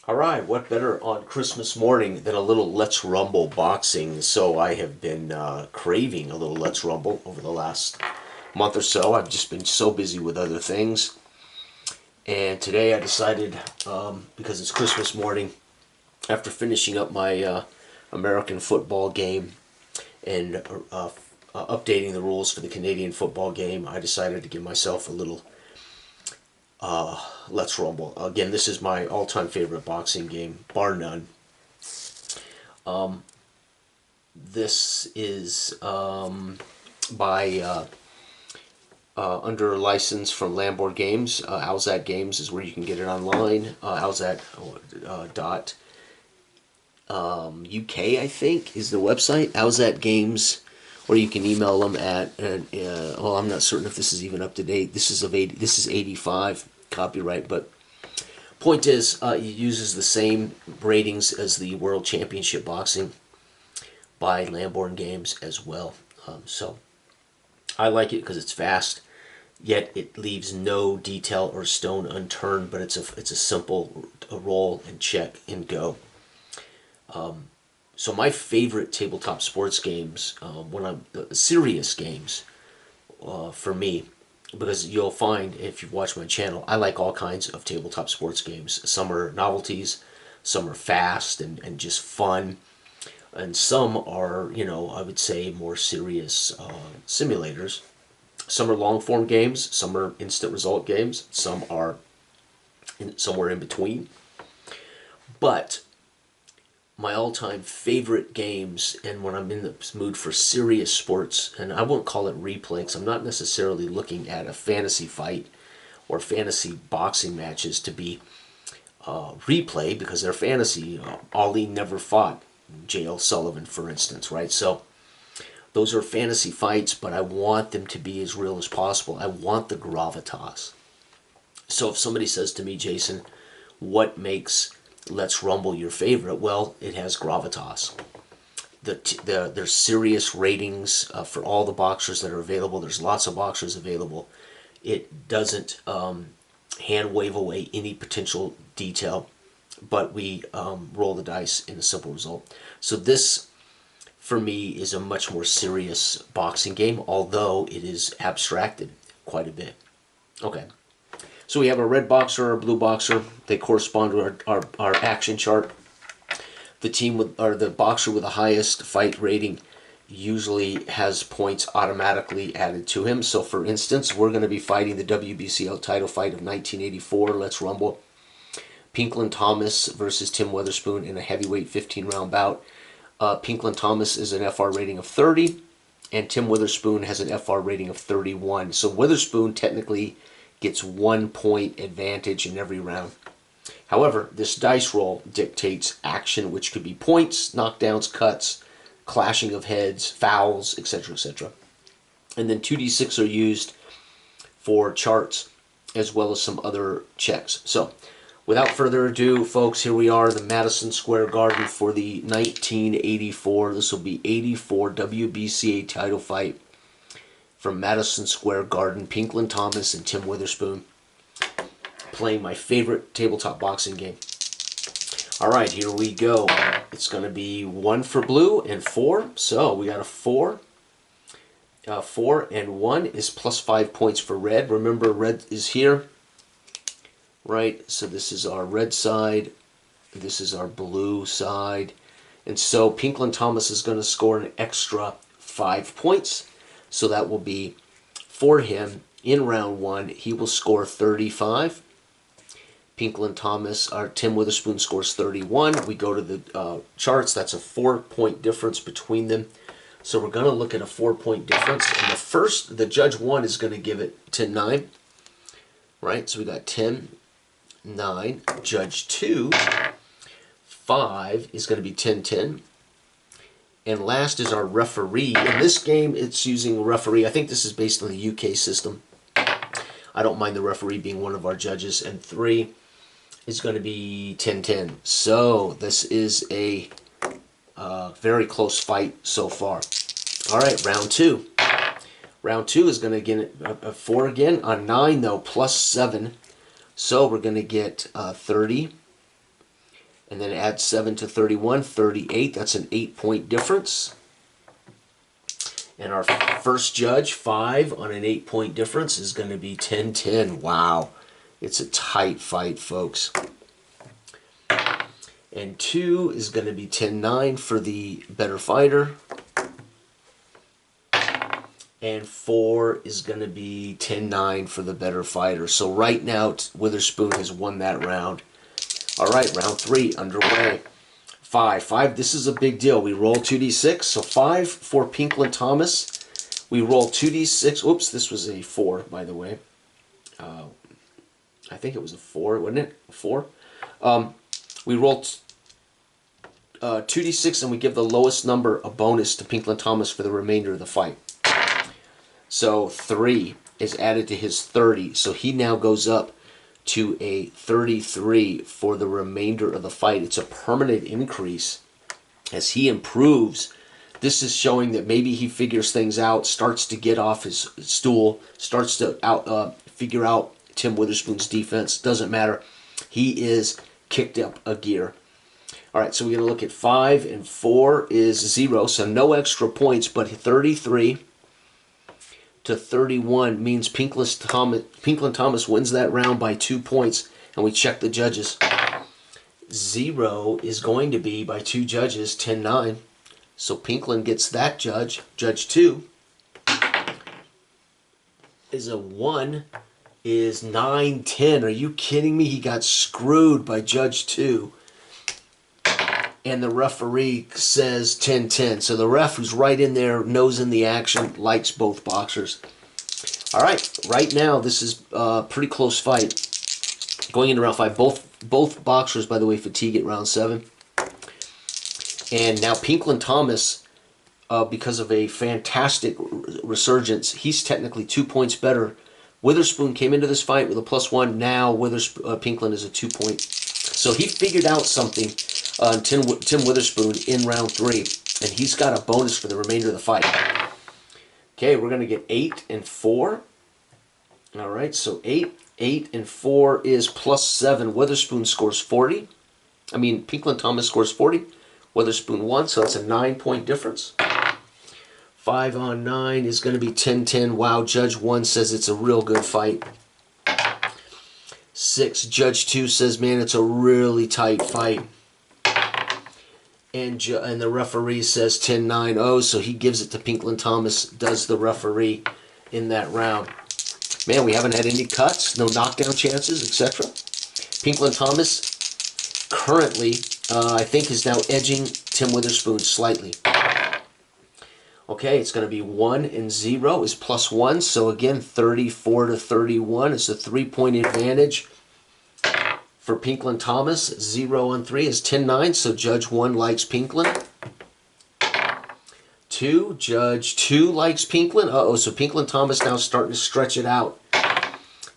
All right, what better on Christmas morning than a little Let's Rumble boxing? So I have been craving a little Let's Rumble over the last month or so. I've just been so busy with other things. And today I decided, because it's Christmas morning, after finishing up my American football game and updating the rules for the Canadian football game, I decided to give myself a little Let's Rumble. Again, this is my all-time favorite boxing game, bar none. This is by under license from Lamborg Games. Alzat Games is where you can get it online. Alzat dot UK, I think, is the website. Alzat Games, or you can email them at. Well, I'm not certain if this is even up to date. This is 85 copyright, but point is, it uses the same ratings as the World Championship Boxing by Lamborn Games as well. So I like it because it's fast, yet it leaves no detail or stone unturned. But it's a simple roll and check and go. So my favorite tabletop sports games, when I'm serious games, for me, because you'll find if you've watched my channel, I like all kinds of tabletop sports games. Some are novelties, some are fast and just fun, and some are, I would say more serious simulators. Some are long form games, some are instant result games, some are somewhere in between. But my all-time favorite games, and when I'm in the mood for serious sports, and I won't call it replay because I'm not necessarily looking at a fantasy fight or fantasy boxing matches to be replay, because they're fantasy. Ali never fought J.L. Sullivan, for instance, right? So those are fantasy fights, but I want them to be as real as possible. I want the gravitas. So if somebody says to me, Jason, what makes Let's Rumble your favorite? Well, it has gravitas. There's serious ratings for all the boxers that are available. There's lots of boxers available. It doesn't hand wave away any potential detail, but we roll the dice in a simple result. So this, for me, is a much more serious boxing game, although it is abstracted quite a bit. Okay. So we have a red boxer or a blue boxer. They correspond to our action chart. The team with, or the boxer with the highest fight rating usually has points automatically added to him. So for instance, we're going to be fighting the WBC title fight of 1984. Let's Rumble. Pinklon Thomas versus Tim Witherspoon in a heavyweight 15-round bout. Pinklon Thomas is an FR rating of 30, and Tim Witherspoon has an FR rating of 31. So Witherspoon technically gets 1 point advantage in every round. However, this dice roll dictates action, which could be points, knockdowns, cuts, clashing of heads, fouls, etc., etc. And then 2d6 are used for charts, as well as some other checks. So, without further ado, folks, here we are, the Madison Square Garden for the 1984. This will be 84 WBCA title fight from Madison Square Garden. Pinklon Thomas and Tim Witherspoon playing my favorite tabletop boxing game. All right, here we go. It's going to be 1 for blue and 4. So we got a 4. 4 and 1 is plus 5 points for red. Remember, red is here, right? So this is our red side. This is our blue side. And so Pinklon Thomas is going to score an extra 5 points. So that will be, for him, in round 1, he will score 35. Pinklon Thomas, or Tim Witherspoon, scores 31. We go to the charts. That's a 4-point difference between them. So we're going to look at a 4-point difference. And the judge 1 is going to give it 10-9. Right? So we got 10-9. Judge 2, 5, is going to be 10-10. And last is our referee. In this game, it's using a referee. I think this is based on the UK system. I don't mind the referee being one of our judges. And 3 is going to be 10-10. So this is a very close fight so far. All right, round 2. Round 2 is going to get a 4 again. On 9, though, plus 7. So we're going to get 30. And then add 7 to 31, 38. That's an 8-point difference. And our first judge, 5 on an 8-point difference, is going to be 10-10. Wow. It's a tight fight, folks. And 2 is going to be 10-9 for the better fighter. And 4 is going to be 10-9 for the better fighter. So right now, Witherspoon has won that round. All right, round 3 underway. 5. This is a big deal. We roll 2d6. So 5 for Pinklon Thomas. We roll 2d6. Oops, this was a 4, by the way. I think it was a 4, wasn't it? A 4. We roll 2d6 and we give the lowest number a bonus to Pinklon Thomas for the remainder of the fight. So 3 is added to his 30. So he now goes up to a 33 for the remainder of the fight. It's a permanent increase as he improves. This is showing that maybe he figures things out, starts to get off his stool, starts to figure out Tim Witherspoon's defense. Doesn't matter. He is kicked up a gear. All right, so we're going to look at 5 and 4 is 0, so no extra points, but 33 to 31 means Pinklon Thomas wins that round by 2 points, and we check the judges. 0 is going to be, by 2 judges, 10-9. So Pinklon gets that judge. Judge 2 is a 1, is 9-10. Are you kidding me? He got screwed by Judge 2. And the referee says 10-10. So the ref, who's right in there, nose in the action, likes both boxers. All right now this is a pretty close fight. Going into round 5, both boxers, by the way, fatigue at round 7. And now Pinklon Thomas, because of a fantastic resurgence, he's technically 2 points better. Witherspoon came into this fight with a +1. Now Pinklon is a 2-point. So he figured out something. Tim Witherspoon in round 3, and he's got a bonus for the remainder of the fight. Okay, we're going to get 8 and 4. All right, so 8 and 4 is +7. Witherspoon scores 40. Pinklon Thomas scores 40. Witherspoon 1, so that's a 9-point difference. 5 on 9 is going to be 10-10. Wow, Judge 1 says it's a real good fight. 6, Judge 2 says, man, it's a really tight fight. And the referee says 10-9. Oh, so he gives it to Pinklon Thomas, does the referee in that round. Man, we haven't had any cuts, no knockdown chances, etc. Pinklon Thomas currently, I think, is now edging Tim Witherspoon slightly. Okay, it's going to be 1 and 0 is +1. So again, 34 to 31 is a 3-point advantage. For Pinklon Thomas, 0 on 3 is 10-9, so Judge 1 likes Pinklon. 2, Judge 2 likes Pinklon. Uh-oh, so Pinklon Thomas now starting to stretch it out.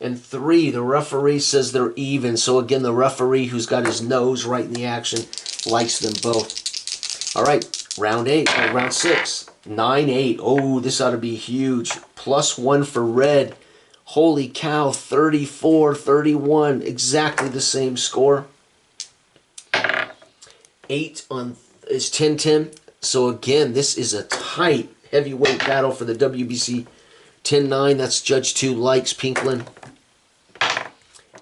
And 3, the referee says they're even. So again, the referee, who's got his nose right in the action, likes them both. All right, round 6, 9-8. Oh, this ought to be huge. +1 for red. Holy cow, 34-31, exactly the same score. 8 on is 10-10. So again, this is a tight heavyweight battle for the WBC. 10-9, that's Judge 2 likes Pinklon.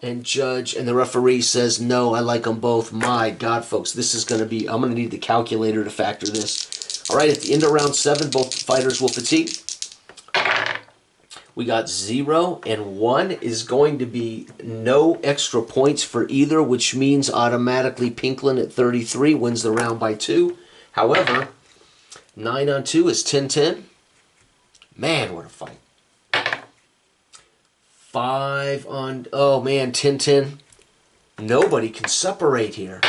And the referee says, no, I like them both. My God, folks, this is going to be, I'm going to need the calculator to factor this. All right, at the end of round 7, both fighters will fatigue. We got 0 and 1 is going to be no extra points for either, which means automatically Pinklon at 33 wins the round by 2. However, 9 on 2 is 10-10. Man, what a fight. 5 on, oh man, 10-10. Nobody can separate here.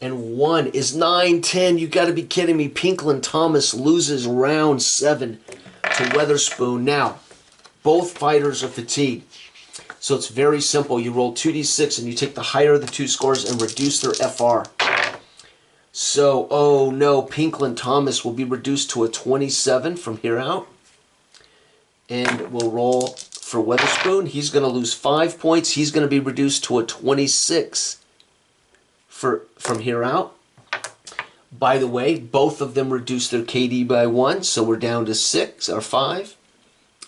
And 1 is 9-10. You got to be kidding me. Pinklon Thomas loses round 7 to Witherspoon. Now, both fighters are fatigued. So it's very simple. You roll 2d6 and you take the higher of the 2 scores and reduce their FR. So, oh no, Pinklon Thomas will be reduced to a 27 from here out. And we'll roll for Witherspoon. He's going to lose 5 points. He's going to be reduced to a 26 from here out. By the way, both of them reduced their KD by 1, so we're down to 6 or 5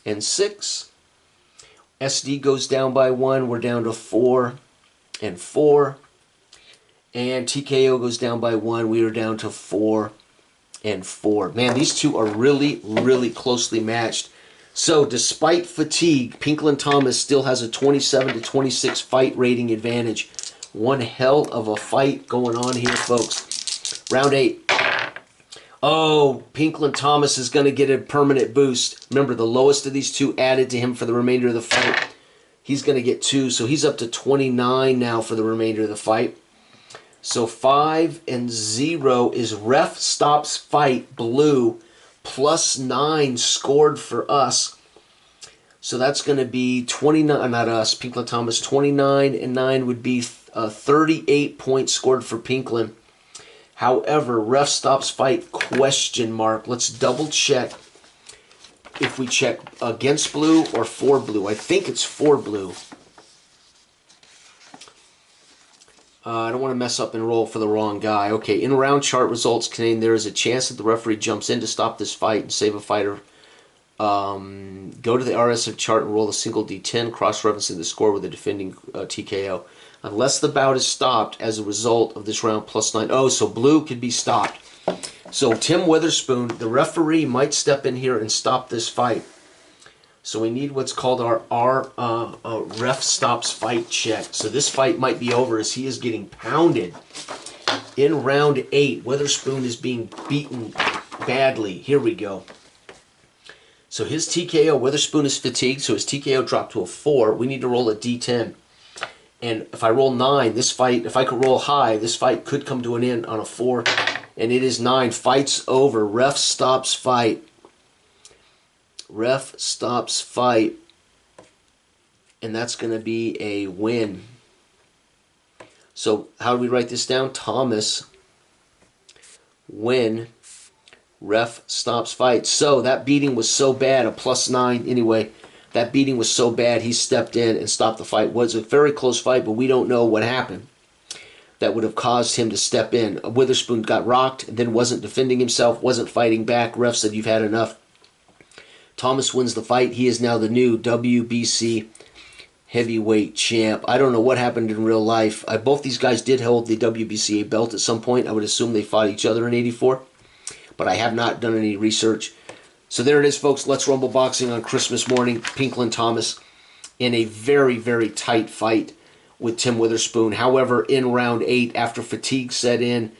and 6. SD goes down by 1, we're down to 4 and 4. And TKO goes down by 1, we are down to 4 and 4. Man, these two are really, really closely matched. So despite fatigue, Pinklon Thomas still has a 27-26 fight rating advantage. One hell of a fight going on here, folks. Round 8. Oh, Pinklon Thomas is going to get a permanent boost. Remember, the lowest of these two added to him for the remainder of the fight. He's going to get 2, so he's up to 29 now for the remainder of the fight. So 5 and 0 is ref stops fight, blue, +9 scored for us. So that's going to be 29, not us, Pinklon Thomas. 29 and 9 would be 38 points scored for Pinklon. However, ref stops fight, question mark. Let's double check if we check against blue or for blue. I think it's for blue. I don't want to mess up and roll for the wrong guy. Okay, in round chart results contained, there is a chance that the referee jumps in to stop this fight and save a fighter. Go to the RSF chart and roll a single D10, cross-referencing the score with the defending TKO. Unless the bout is stopped as a result of this round +9. Oh, so blue could be stopped. So Tim Witherspoon, the referee, might step in here and stop this fight. So we need what's called our ref stops fight check. So this fight might be over as he is getting pounded. In round 8, Witherspoon is being beaten badly. Here we go. So his TKO, Witherspoon is fatigued, so his TKO dropped to a 4. We need to roll a D10. And if I roll 9, this fight, if I could roll high, this fight could come to an end on a 4. And it is 9. Fight's over. Ref stops fight. Ref stops fight. And that's going to be a win. So how do we write this down? Thomas, win. Ref stops fight. So that beating was so bad, a +9 anyway. That beating was so bad, he stepped in and stopped the fight. It was a very close fight, but we don't know what happened that would have caused him to step in. Witherspoon got rocked, and then wasn't defending himself, wasn't fighting back. Ref said, you've had enough. Thomas wins the fight. He is now the new WBC heavyweight champ. I don't know what happened in real life. Both these guys did hold the WBCA belt at some point. I would assume they fought each other in '84, but I have not done any research. So there it is, folks. Let's Rumble Boxing on Christmas morning. Pinklon Thomas in a very, very tight fight with Tim Witherspoon. However, in round 8, after fatigue set in,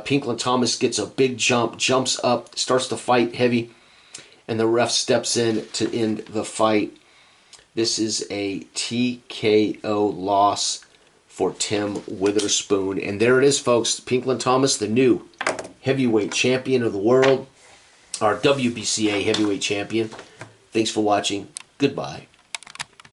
Pinklon Thomas gets a big jump, jumps up, starts to fight heavy, and the ref steps in to end the fight. This is a TKO loss for Tim Witherspoon. And there it is, folks. Pinklon Thomas, the new heavyweight champion of the world. Our WBCA heavyweight champion. Thanks for watching. Goodbye.